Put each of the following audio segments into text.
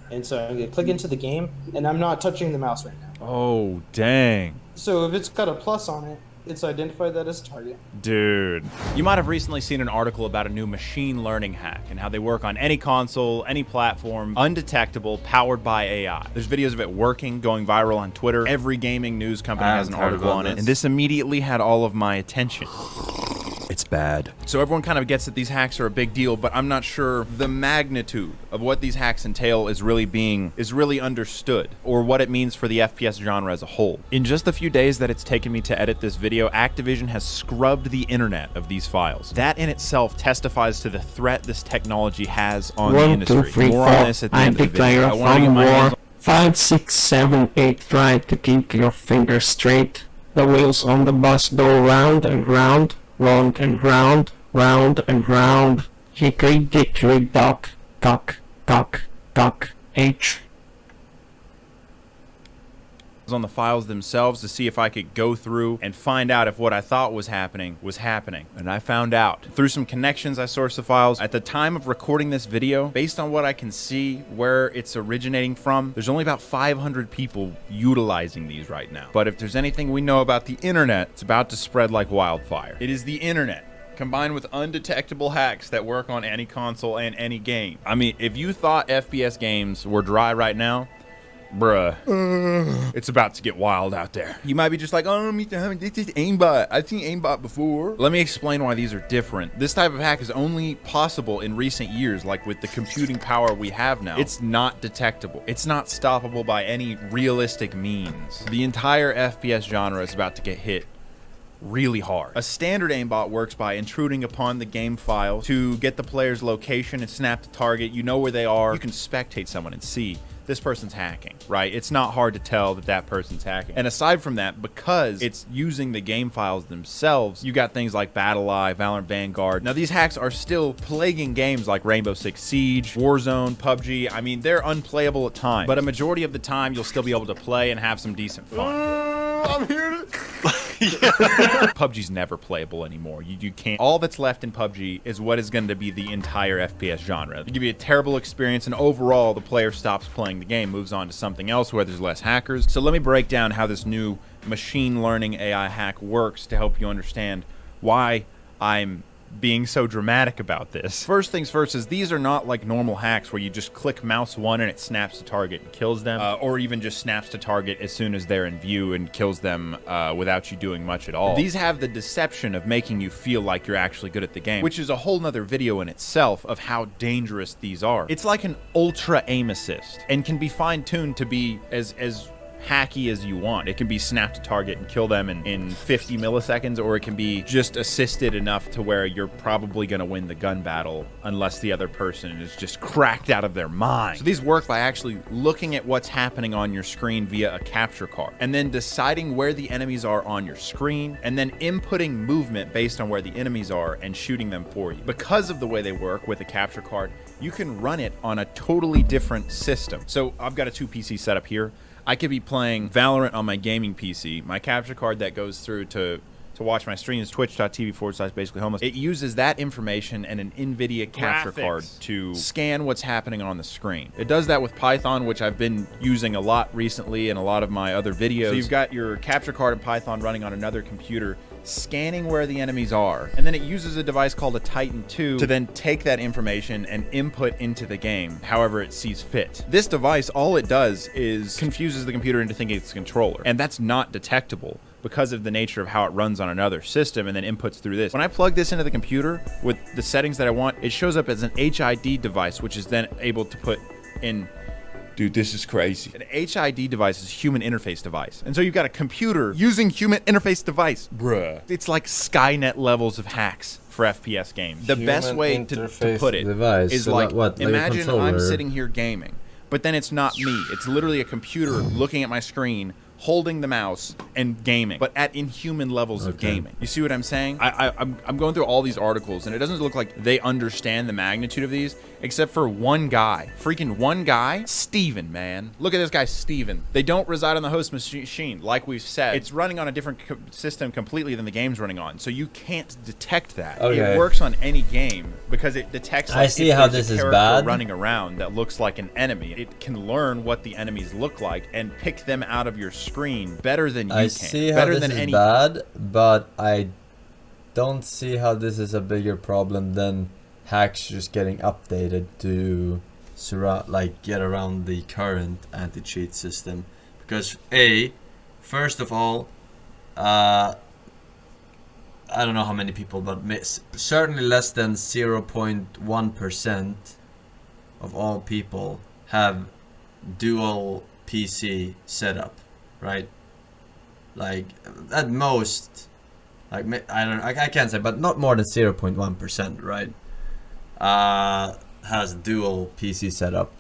And so I'm going to click into the game, and I'm not touching the mouse right now. Oh, dang. So if it's got a plus on it, it's identified that as a target. Dude. You might have recently seen an article about a new machine learning hack and how they work on any console, any platform, undetectable, powered by AI. There's videos of it working, going viral on Twitter. Every gaming news company has an article on it. And this immediately had all of my attention. It's bad. So everyone kind of gets that these hacks are a big deal, but I'm not sure the magnitude of what these hacks entail is really understood, or what it means for the FPS genre as a whole. In just the few days that it's taken me to edit this video, Activision has scrubbed the internet of these files. That in itself testifies to the threat this technology has on the industry. 1, 2, 3, 4. More on this at the end of the video. I want to get my hands on 5, 6, 7, 8. Try to keep your fingers straight. The wheels on the bus go round and round. Round and round, round and round. Hickory dickory dock, dock, dock, dock, H. on the files themselves to see if I could go through and find out if what I thought was happening. And I found out. Through some connections, I sourced the files. At the time of recording this video, based on what I can see where it's originating from, there's only about 500 people utilizing these right now. But if there's anything we know about the internet, it's about to spread like wildfire. It is the internet, combined with undetectable hacks that work on any console and any game. I mean, if you thought FPS games were dry right now, bruh, it's about to get wild out there. You might be just like, oh, this is aimbot. I've seen aimbot before. Let me explain why these are different. This type of hack is only possible in recent years, like with the computing power we have now. It's not detectable. It's not stoppable by any realistic means. The entire FPS genre is about to get hit really hard. A standard aimbot works by intruding upon the game file to get the player's location and snap the target. You know where they are. You can spectate someone and see this person's hacking, right? It's not hard to tell that that person's hacking. And aside from that, because it's using the game files themselves, you got things like BattlEye, Valorant Vanguard. Now, these hacks are still plaguing games like Rainbow Six Siege, Warzone, PUBG. I mean, they're unplayable at times, but a majority of the time, you'll still be able to play and have some decent fun. I'm here to... PUBG's never playable anymore. You can't. All that's left in PUBG is what is going to be the entire FPS genre. It'll give you a terrible experience, and overall, the player stops playing the game, moves on to something else where there's less hackers. So let me break down how this new machine learning AI hack works to help you understand why I'm being so dramatic about this. First things first is these are not like normal hacks where you just click mouse 1 and it snaps to target and kills them, or even just snaps to target as soon as they're in view and kills them without you doing much at all. These have the deception of making you feel like you're actually good at the game, which is a whole nother video in itself of how dangerous these are. It's like an ultra aim assist and can be fine-tuned to be as hacky as you want. It can be snap to target and kill them in 50 milliseconds, or it can be just assisted enough to where you're probably going to win the gun battle unless the other person is just cracked out of their mind. So these work by actually looking at what's happening on your screen via a capture card, and then deciding where the enemies are on your screen, and then inputting movement based on where the enemies are and shooting them for you. Because of the way they work with a capture card, you can run it on a totally different system. So I've got a 2 PC setup here. I could be playing Valorant on my gaming PC. My capture card that goes through to watch my stream is twitch.tv/basicallyhomeless. It uses that information and an NVIDIA capture card to scan what's happening on the screen. It does that with Python, which I've been using a lot recently in a lot of my other videos. So you've got your capture card in Python running on another computer, scanning where the enemies are, and then it uses a device called a Titan 2 to then take that information and input into the game however it sees fit. This device, all it does is confuses the computer into thinking it's a controller, and that's not detectable because of the nature of how it runs on another system and then inputs through this. When I plug this into the computer with the settings that I want, it shows up as an HID device, which is then able to put in... Dude, this is crazy. An HID device is a human interface device. And so you've got a computer using human interface device. Bruh. It's like Skynet levels of hacks for FPS games. The best way to put it is so like, imagine I'm sitting here gaming, but then it's not me. It's literally a computer looking at my screen, holding the mouse and gaming, but at inhuman levels of gaming. You see what I'm saying? I'm going through all these articles, and it doesn't look like they understand the magnitude of these, except for one guy. Freaking one guy. Steven, man. Look at this guy, Steven. They don't reside on the host machine, like we've said. It's running on a different system completely than the game's running on, so you can't detect that. Okay. It works on any game because it detects, like, I see how this is bad. Running around that looks like an enemy. It can learn what the enemies look like and pick them out of your screen better than you can. I see how this is bad, but I don't see how this is a bigger problem than hacks just getting updated to get around the current anti-cheat system. Because first of all, I don't know how many people, but certainly less than 0.1% of all people have dual PC setup, right? Like at most, like I can't say, but not more than 0.1%, right? Has dual PC setup,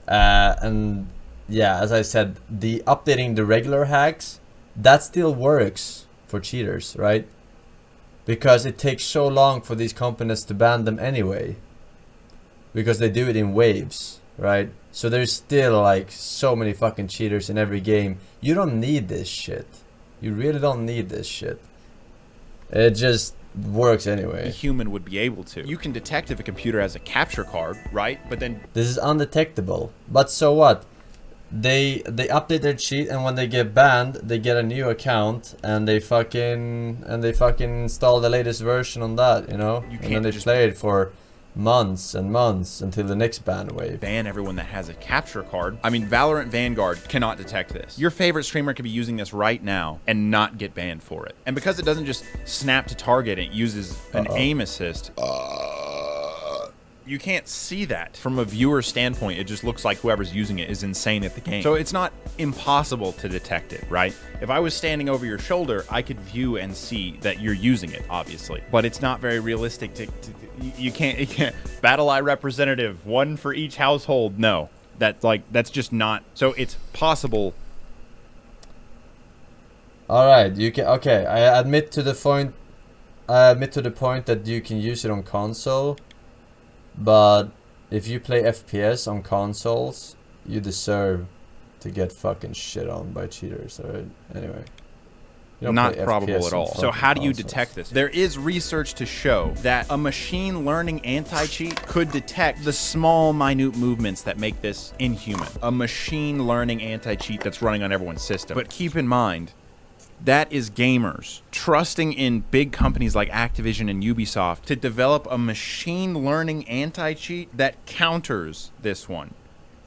and yeah, as I said, the updating the regular hacks, that still works for cheaters, right? Because it takes so long for these companies to ban them anyway, because they do it in waves, right? So there's still like so many fucking cheaters in every game. You don't need this shit. You really don't need this shit. It just works anyway. A human would be able to. You can detect if a computer has a capture card, right? But then this is undetectable. But so what? They update their cheat, and when they get banned, they get a new account, and they fucking install the latest version on that, you know? You can't, and then they just play it for months and months until the next ban wave. Ban everyone that has a capture card. I mean, Valorant Vanguard cannot detect this. Your favorite streamer could be using this right now and not get banned for it. And because it doesn't just snap to target, it uses an aim assist. You can't see that. From a viewer standpoint, it just looks like whoever's using it is insane at the game. So it's not impossible to detect it, right? If I was standing over your shoulder, I could view and see that you're using it, obviously. But it's not very realistic to you can't Battle Eye representative, one for each household. No. That's just not. So it's possible. All right, you can. Okay, I admit to the point. That you can use it on console. But if you play FPS on consoles, you deserve to get fucking shit on by cheaters, alright? Anyway. Not probable at all. So how do you detect this? There is research to show that a machine learning anti-cheat could detect the small, minute movements that make this inhuman. A machine learning anti-cheat that's running on everyone's system. But keep in mind, that is gamers trusting in big companies like Activision and Ubisoft to develop a machine learning anti-cheat that counters this one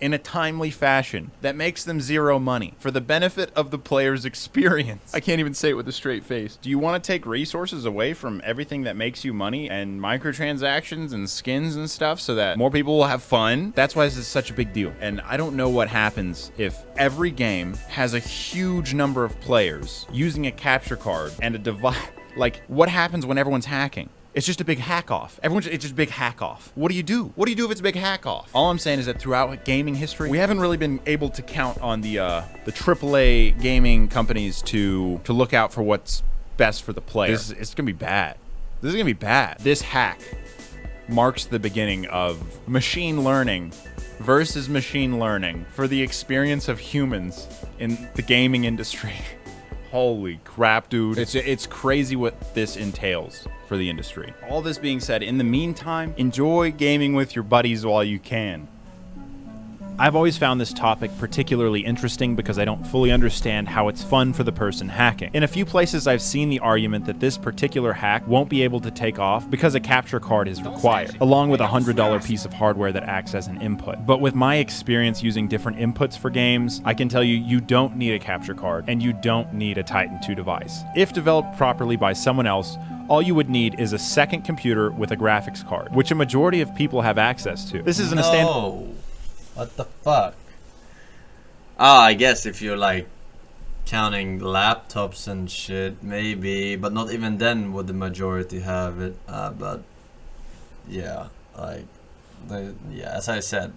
in a timely fashion that makes them zero money for the benefit of the player's experience. I can't even say it with a straight face. Do you want to take resources away from everything that makes you money and microtransactions and skins and stuff so that more people will have fun? That's why this is such a big deal. And I don't know what happens if every game has a huge number of players using a capture card and a device. Like, what happens when everyone's hacking? It's just a big hack off. It's just a big hack off. What do you do? What do you do if it's a big hack off? All I'm saying is that throughout gaming history, we haven't really been able to count on the AAA gaming companies to look out for what's best for the player. It's gonna be bad. This is gonna be bad. This hack marks the beginning of machine learning versus machine learning for the experience of humans in the gaming industry. Holy crap, dude. It's crazy what this entails for the industry. All this being said, in the meantime, enjoy gaming with your buddies while you can. I've always found this topic particularly interesting because I don't fully understand how it's fun for the person hacking. In a few places I've seen the argument that this particular hack won't be able to take off because a capture card is required, along with a $100 piece of hardware that acts as an input. But with my experience using different inputs for games, I can tell you, you don't need a capture card and you don't need a Titan 2 device. If developed properly by someone else, all you would need is a second computer with a graphics card, which a majority of people have access to. This isn't a stand. What the fuck? Oh, I guess if you're like counting laptops and shit, maybe, but not even then would the majority have it. But yeah, like, yeah, as I said,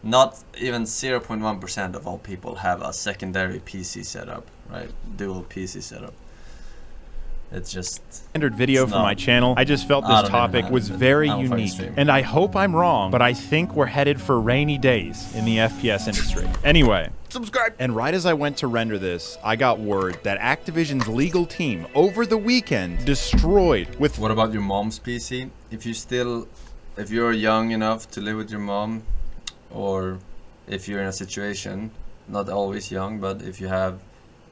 not even 0.1% of all people have a secondary PC setup, right? Dual PC setup. It's just standard video for my channel. I just felt this topic was very unique, and I hope I'm wrong, but I think we're headed for rainy days in the FPS industry. Anyway, subscribe. And right as I went to render this, I got word that Activision's legal team over the weekend destroyed with... What about your mom's PC? If you're young enough to live with your mom, or if you're in a situation, not always young, but if you have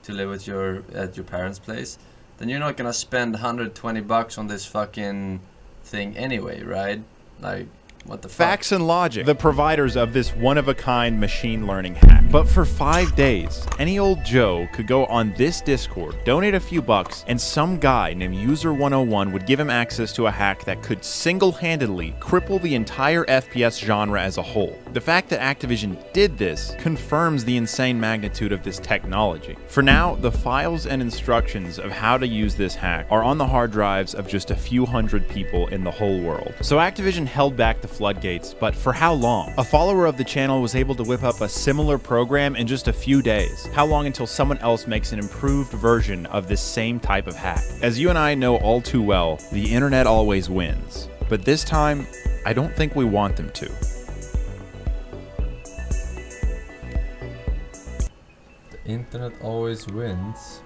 to live with at your parents' place, then you're not gonna spend 120 bucks on this fucking thing anyway, right? Like, what the fuck? Facts and Logic, the providers of this one-of-a-kind machine learning hack. But for 5 days, any old Joe could go on this Discord, donate a few bucks, and some guy named User101 would give him access to a hack that could single-handedly cripple the entire FPS genre as a whole. The fact that Activision did this confirms the insane magnitude of this technology. For now, the files and instructions of how to use this hack are on the hard drives of just a few hundred people in the whole world. So Activision held back the floodgates, but for how long? A follower of the channel was able to whip up a similar program in just a few days. How long until someone else makes an improved version of this same type of hack? As you and I know all too well, the internet always wins. But this time, I don't think we want them to. The internet always wins.